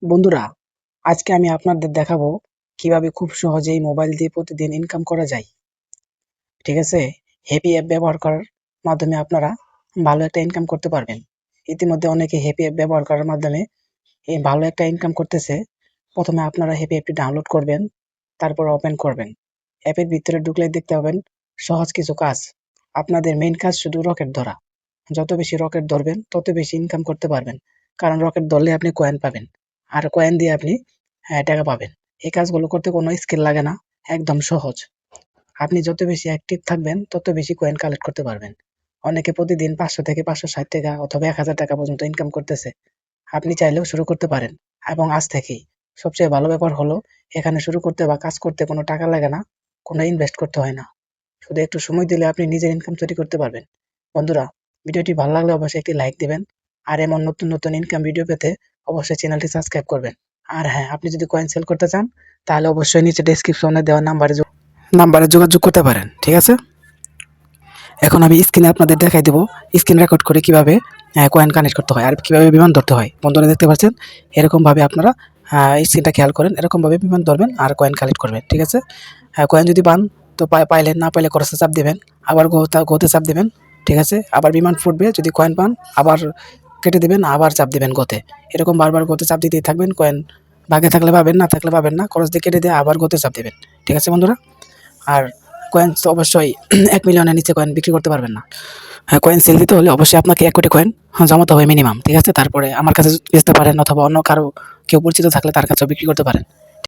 বন্ধুরা, আজকে আমি আপনাদের দেখাবো কিভাবে খুব সহজেই মোবাইল দিয়ে প্রতিদিন ইনকাম করা যায়। ঠিক আছে? হ্যাপি অ্যাপ ব্যবহার করার মাধ্যমে আপনারা ভালো একটা ইনকাম করতে পারবেন। ইতিমধ্যে অনেকে হ্যাপি অ্যাপ ব্যবহার করার মাধ্যমে ভালো একটা ইনকাম করতেছে। প্রথমে আপনারা হ্যাপি অ্যাপটি ডাউনলোড করবেন, তারপর ওপেন করবেন। অ্যাপের ভিতরে ঢুকলেই দেখতে পাবেন সহজ কিছু কাজ। আপনাদের মেইন কাজ শুধু রকেট ধরা। যত বেশি রকেট ধরবেন তত বেশি ইনকাম করতে পারবেন। কারণ রকেট ধরলে আপনি কয়েন পাবেন। আর কয়েন দিয়ে আপনি টাকা পাবেন। এই কাজগুলো করতে কোনো স্কিল লাগে না, একদম সহজ। আপনি যত বেশি অ্যাক্টিভ থাকবেন তত বেশি কয়েন কালেক্ট করতে পারবেন। অনেকে প্রতিদিন ৫০০ থেকে ৫৬০ টাকা অথবা ১,০০০ টাকা পর্যন্ত ইনকাম করতেছে। আপনি চাইলেও শুরু করতে পারেন এবং আজ থেকেই। সবচেয়ে ভালো ব্যাপার হলো এখানে শুরু করতে বা কাজ করতে কোনো টাকা লাগে না, কোনো ইনভেস্ট করতে হয় না। শুধু একটু সময় দিলে আপনি নিজের ইনকাম তৈরি করতে পারবেন। বন্ধুরা, ভিডিওটি ভালো লাগলে অবশ্যই একটি লাইক দিবেন। আর এমন নতুন নতুন ইনকাম ভিডিও পেতে অবশ্যই চ্যানেলটি সাবস্ক্রাইব করবেন। আর হ্যাঁ, আপনি যদি কয়েন সেল করতে চান তাহলে অবশ্যই নিচে ডেসক্রিপশনে দেওয়া নাম্বারে যোগাযোগ করতে পারেন। ঠিক আছে? এখন আমি স্ক্রিনে আপনাদের দেখাই দেবো, স্ক্রিন রেকর্ড করে কিভাবে কয়েন কানেক্ট করতে হয় আর কিভাবে বিমান ধরতে হয়। বন্ধুরা দেখতে পাচ্ছেন, এরকমভাবে আপনারা স্ক্রিনটা খেয়াল করেন, এরকমভাবে বিমান ধরবেন আর কয়েন কালেক্ট করবেন। ঠিক আছে? কয়েন যদি পান তো পাইলেন, না পাইলে ক্রসে চাপ দিবেন, আবার গোতে চাপ দিবেন। ঠিক আছে? আবার বিমান ফুটবে, যদি কয়েন পান আবার কেটে দিবেন, আবার চাপ দিবেন গোতে। এরকম বারবার গোতে চাপ দিতেই থাকবেন। কয়েন ভাগে থাকলে পাবেন, না থাকলে পাবেন না। ক্রস দিয়ে কেটে দিয়ে আবার গোতে চাপ দিবেন। ঠিক আছে বন্ধুরা? আর কয়েন তো অবশ্যই ১ মিলিয়নের নিচে কয়েন বিক্রি করতে পারবেন না। কয়েন সেল দিতে হলে অবশ্যই আপনাকে ১ কোটি কয়েন জমাতে হবে মিনিমাম। ঠিক আছে? তারপরে আমার কাছে বেচতে পারেন অথবা অন্য কেউ পরিচিত থাকলে তার কাছেও বিক্রি করতে পারেন।